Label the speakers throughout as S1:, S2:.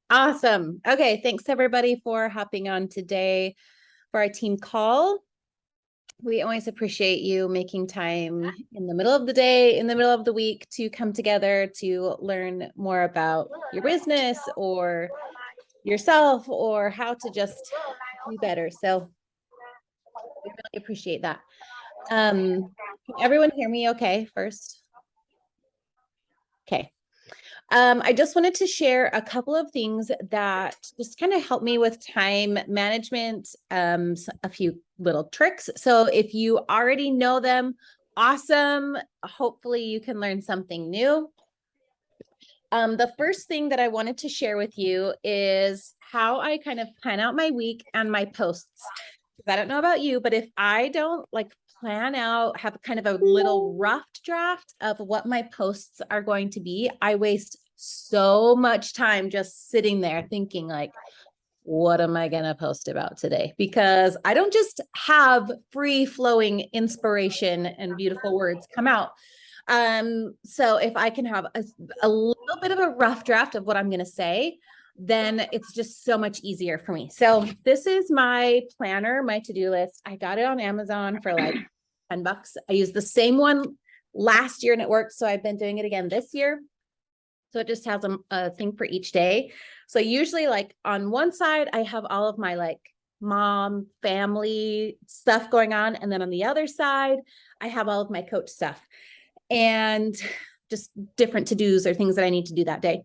S1: Awesome. Okay, thanks everybody for hopping on today for our team call. We always appreciate you making time in the middle of the day, in the middle of the week to come together to learn more about your business or yourself or how to just do better. So we really appreciate that. Can everyone hear me okay first? Okay. I just wanted to share a couple of things that just kind of help me with time management, a few little tricks. So if you already know them, awesome. Hopefully you can learn something new. The first thing that I wanted to share with you is how I kind of plan out my week and my posts. I don't know about you, but if I don't like plan out, have kind of a little rough draft of what my posts are going to be, I waste so much time just sitting there thinking like, what am I going to post about today? Because I don't just have free flowing inspiration and beautiful words come out. So if I can have a little bit of a rough draft of what I'm going to say, then it's just so much easier for me. So this is my planner, my to-do list. I got it on Amazon for like $10. I used the same one last year and it worked. So I've been doing it again this year. So it just has a thing for each day. So usually like on one side, I have all of my like mom, family stuff going on. And then on the other side, I have all of my coach stuff and just different to-dos or things that I need to do that day.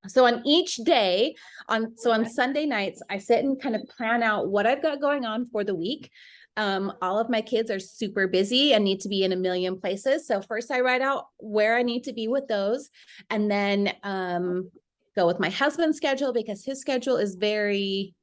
S1: So on each day, on Sunday nights, I sit and kind of plan out what I've got going on for the week. All of my kids are super busy and need to be in a million places. So first I write out where I need to be with those, and then go with my husband's schedule because his schedule is very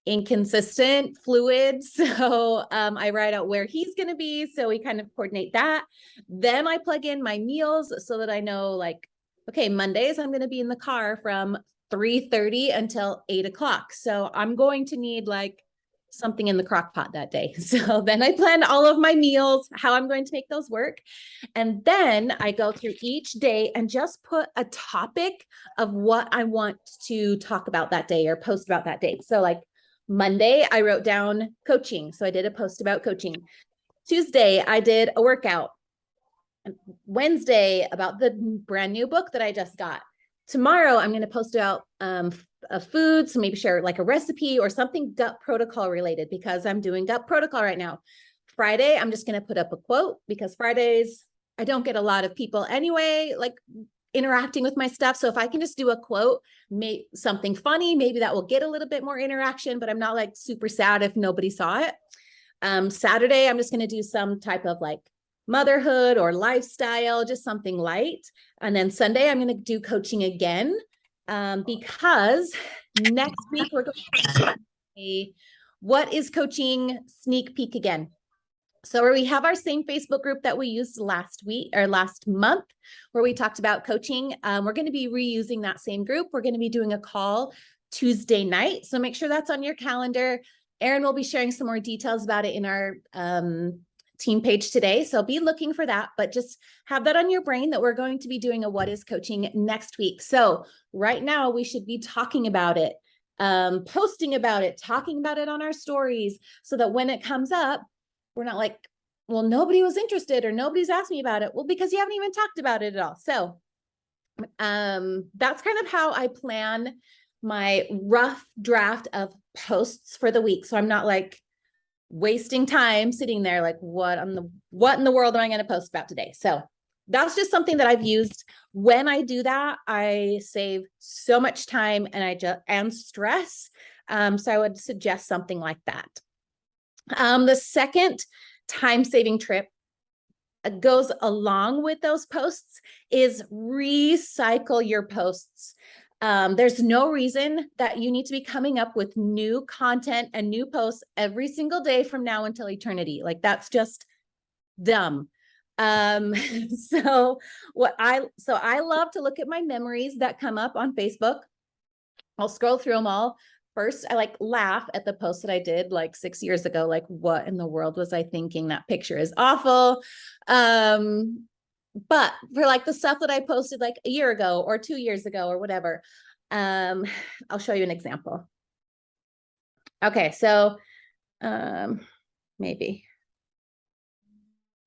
S1: inconsistent, fluid. So I write out where he's going to be. So we kind of coordinate that. Then I plug in my meals so that I know like, okay, Mondays, I'm going to be in the car from 3:30 until 8 o'clock. So I'm going to need like something in the crock pot that day. So then I plan all of my meals, how I'm going to make those work. And then I go through each day and just put a topic of what I want to talk about that day or post about that day. So like Monday, I wrote down coaching. So I did a post about coaching. Tuesday, I did a workout. Wednesday, about the brand new book that I just got. Tomorrow, I'm going to post about a food, so maybe share like a recipe or something gut protocol related because I'm doing gut protocol right now. Friday, I'm just going to put up a quote because Fridays, I don't get a lot of people anyway, like interacting with my stuff. So if I can just do a quote, something funny, maybe that will get a little bit more interaction, but I'm not like super sad if nobody saw it. Saturday, I'm just going to do some type of like motherhood or lifestyle, just something light. And then Sunday, I'm going to do coaching again because next week we're going to do a what is coaching sneak peek again. So we have our same Facebook group that we used last week or last month where we talked about coaching. We're going to be reusing that same group. We're going to be doing a call Tuesday night. So make sure that's on your calendar. Erin will be sharing some more details about it in our team page today. So be looking for that, but just have that on your brain that we're going to be doing a what is coaching next week. So right now we should be talking about it, posting about it, talking about it on our stories so that when it comes up, we're not like, well, nobody was interested or nobody's asked me about it. Well, because you haven't even talked about it at all. So that's kind of how I plan my rough draft of posts for the week. So I'm not like wasting time sitting there like what in the world am I going to post about today? So that's just something that I've used. When I do that, I save so much time and stress. So I would suggest something like that. The second time-saving trip goes along with those posts is recycle your posts. There's no reason that you need to be coming up with new content and new posts every single day from now until eternity. Like that's just dumb. So I love to look at my memories that come up on Facebook. I'll scroll through them all. First, I like laugh at the post that I did like 6 years ago. Like, what in the world was I thinking? That picture is awful. But for like the stuff that I posted like a year ago or 2 years ago or whatever, I'll show you an example. Okay, so maybe.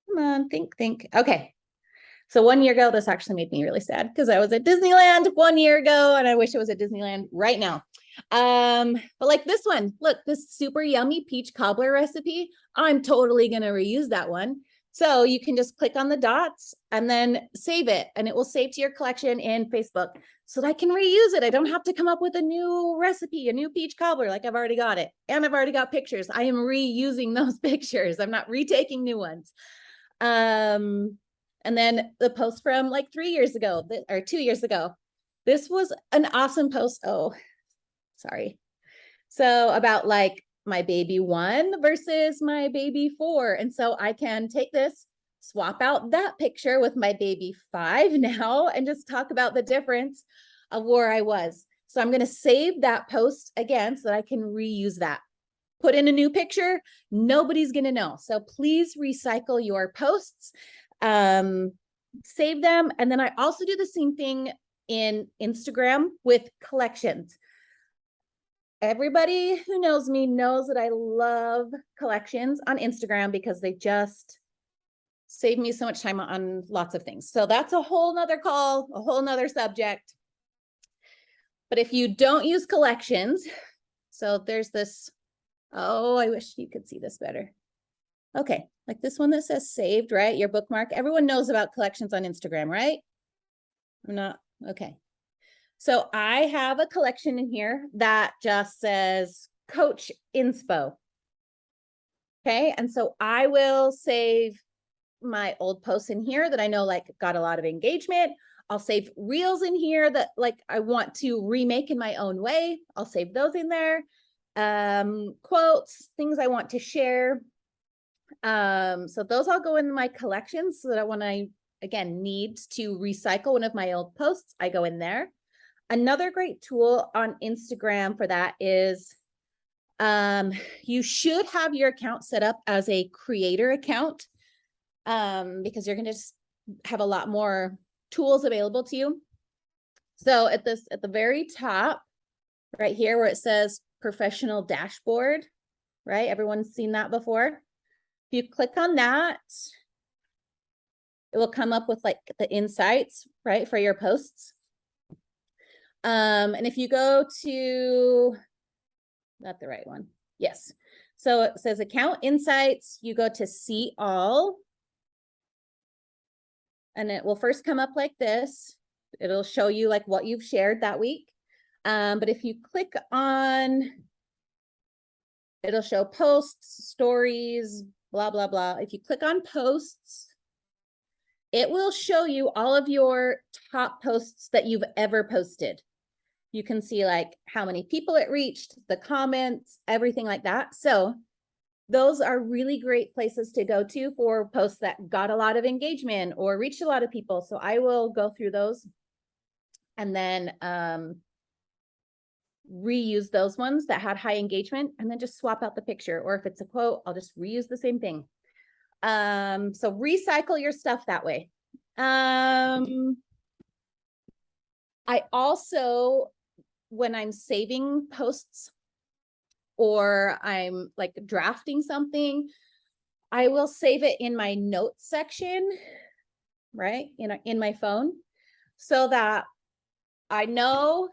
S1: Come on, think. Okay. So 1 year ago, this actually made me really sad because I was at Disneyland 1 year ago and I wish I was at Disneyland right now. But like this one, look, this super yummy peach cobbler recipe, I'm totally going to reuse that one. So you can just click on the dots and then save it, and it will save to your collection in Facebook so that I can reuse it. I don't have to come up with a new recipe, a new peach cobbler. Like I've already got it and I've already got pictures. I am reusing those pictures. I'm not retaking new ones. And then the post from like 3 years ago or 2 years ago, this was an awesome post. Oh, sorry. So about like my baby 1 versus my baby 4. And so I can take this, swap out that picture with my baby 5 now, and just talk about the difference of where I was. So I'm going to save that post again so that I can reuse that. Put in a new picture, nobody's going to know. So please recycle your posts, save them. And then I also do the same thing in Instagram with collections. Everybody who knows me knows that I love collections on Instagram because they just save me so much time on lots of things. So that's a whole nother call, a whole nother subject. But if you don't use collections, so there's this, oh, I wish you could see this better. Okay, like this one that says saved, right? Your bookmark. Everyone knows about collections on Instagram, right? I'm not, okay. So I have a collection in here that just says Coach Inspo. Okay, and so I will save my old posts in here that I know like got a lot of engagement. I'll save reels in here that like I want to remake in my own way. I'll save those in there. Quotes, things I want to share. So those all go in my collections so that when I, again, need to recycle one of my old posts, I go in there. Another great tool on Instagram for that is you should have your account set up as a creator account because you're going to just have a lot more tools available to you. So at the very top right here where it says professional dashboard, right? Everyone's seen that before. If you click on that, it will come up with like the insights, right, for your posts. And if you go to, not the right one. Yes. So it says account insights, you go to see all. And it will first come up like this. It'll show you like what you've shared that week. But if you click on, it'll show posts, stories, blah, blah, blah. If you click on posts, it will show you all of your top posts that you've ever posted. You can see like how many people it reached, the comments, everything like that. So those are really great places to go to for posts that got a lot of engagement or reached a lot of people. So I will go through those and then reuse those ones that had high engagement and then just swap out the picture. Or if it's a quote, I'll just reuse the same thing. So recycle your stuff that way. I also, when I'm saving posts or I'm like drafting something, I will save it in my notes section, right? In my phone, so that I know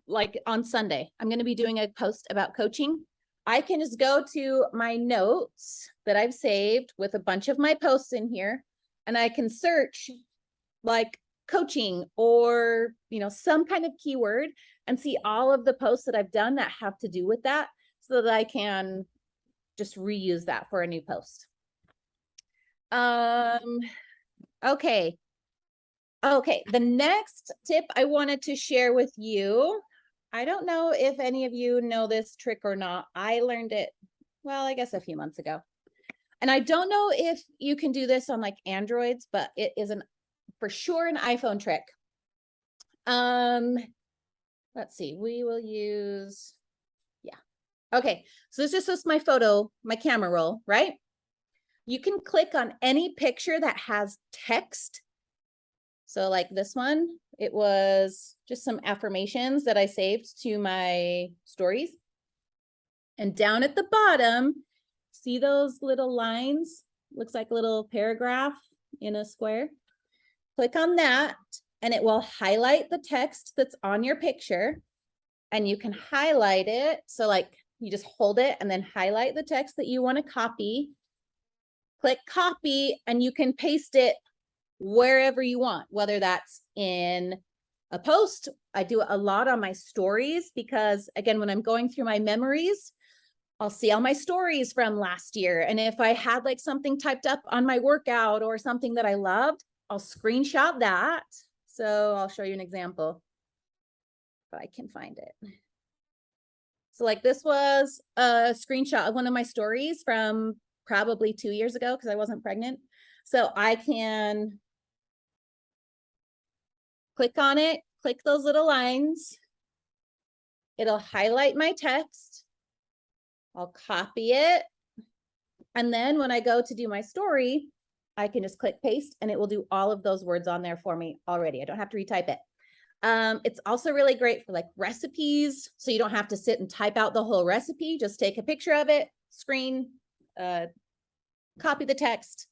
S1: like on Sunday, I'm going to be doing a post about coaching. I can just go to my notes that I've saved with a bunch of my posts in here, and I can search like coaching or, some kind of keyword and see all of the posts that I've done that have to do with that so that I can just reuse that for a new post. Okay. The next tip I wanted to share with you, I don't know if any of you know this trick or not. I learned it, well, I guess a few months ago. And I don't know if you can do this on like Androids, but it is for sure an iPhone trick. Let's see, we will use, yeah. Okay, so this is just my camera roll, right? You can click on any picture that has text. So like this one, it was just some affirmations that I saved to my stories. And down at the bottom, see those little lines? Looks like a little paragraph in a square. Click on that and it will highlight the text that's on your picture, and you can highlight it. So like you just hold it and then highlight the text that you want to copy. Click copy and you can paste it wherever you want, whether that's in a post. I do a lot on my stories because, again, when I'm going through my memories, I'll see all my stories from last year. And if I had like something typed up on my workout or something that I loved, I'll screenshot that. So I'll show you an example if I can find it. So like this was a screenshot of one of my stories from probably 2 years ago because I wasn't pregnant. So I can click on it, click those little lines. It'll highlight my text. I'll copy it. And then when I go to do my story, I can just click paste and it will do all of those words on there for me already. I don't have to retype it. It's also really great for like recipes. So you don't have to sit and type out the whole recipe. Just take a picture of it, screen, copy the text,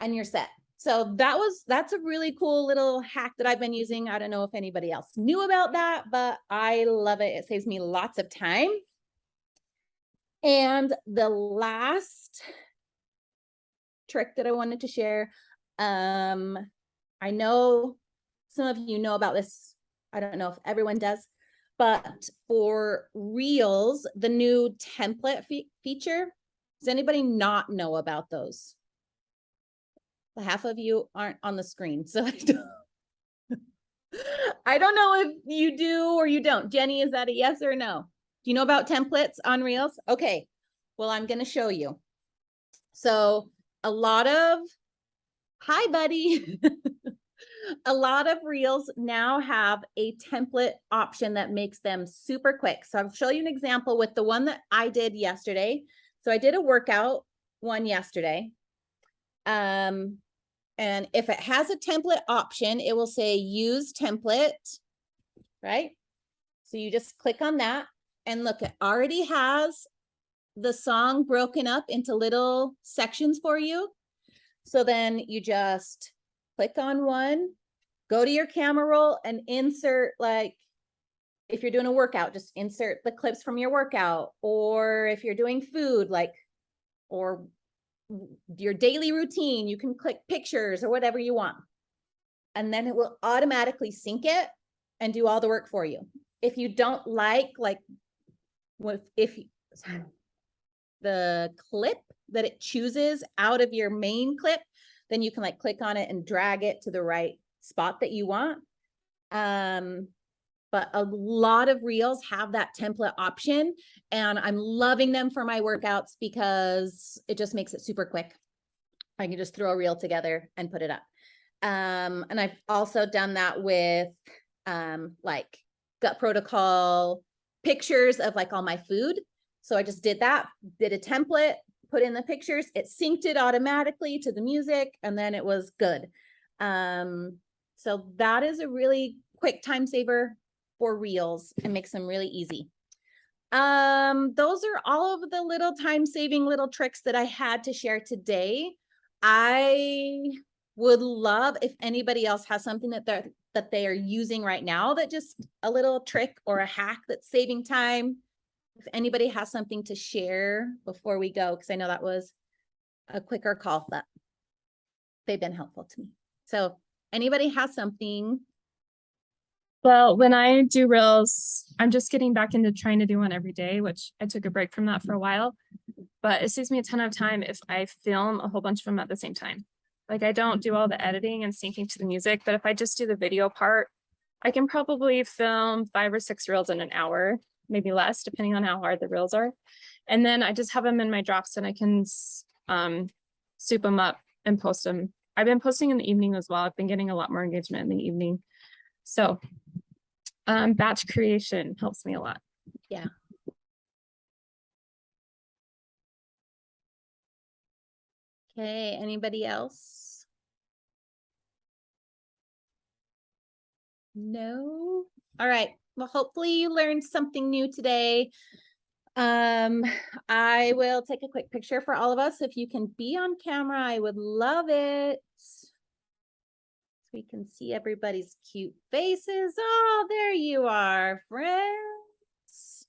S1: and you're set. So that's a really cool little hack that I've been using. I don't know if anybody else knew about that, but I love it. It saves me lots of time. And the last trick that I wanted to share, I know some of you know about this. I don't know if everyone does, but for Reels, the new template feature, does anybody not know about those? Half of you aren't on the screen, so I don't know if you do or you don't. Jenny, is that a yes or a no? Do you know about templates on Reels? Okay, well, I'm going to show you. So a lot of, hi, buddy. A lot of Reels now have a template option that makes them super quick. So I'll show you an example with the one that I did yesterday. So I did a workout one yesterday. And if it has a template option, it will say use template, right? So you just click on that and look, it already has the song broken up into little sections for you. So then you just click on one, go to your camera roll and insert, like if you're doing a workout, just insert the clips from your workout, or if you're doing food, like, or your daily routine, you can click pictures or whatever you want. And then it will automatically sync it and do all the work for you. If you don't like the clip that it chooses out of your main clip, then you can like click on it and drag it to the right spot that you want. But a lot of Reels have that template option, and I'm loving them for my workouts because it just makes it super quick. I can just throw a reel together and put it up. And I've also done that with like Gut Protocol pictures of like all my food. So I just did that, did a template, put in the pictures, it synced it automatically to the music, and then it was good. So that is a really quick time saver for Reels and makes them really easy. Those are all of the little time-saving little tricks that I had to share today. I would love if anybody else has something that they are using right now, that just a little trick or a hack that's saving time. If anybody has something to share before we go, because I know that was a quicker call, but they've been helpful to me. So anybody has something?
S2: Well, when I do Reels, I'm just getting back into trying to do one every day, which I took a break from that for a while, but it saves me a ton of time if I film a whole bunch of them at the same time. Like I don't do all the editing and syncing to the music, but if I just do the video part, I can probably film 5 or 6 Reels in an hour, maybe less, depending on how hard the Reels are. And then I just have them in my drafts and I can soup them up and post them. I've been posting in the evening as well. I've been getting a lot more engagement in the evening. So batch creation helps me a lot.
S1: Okay, anybody else? No? All right. Well, hopefully you learned something new today. I will take a quick picture for all of us. If you can be on camera, I would love it. So we can see everybody's cute faces. Oh, there you are, friends.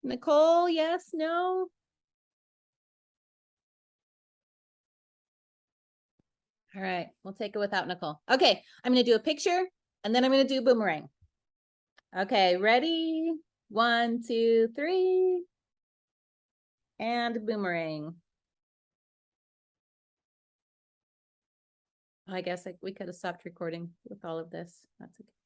S1: Nicole, yes, no? All right, we'll take it without Nicole. Okay, I'm gonna do a picture and then I'm gonna do boomerang. Okay, ready? 1, 2, 3. And boomerang. I guess we could have stopped recording with all of this. That's okay.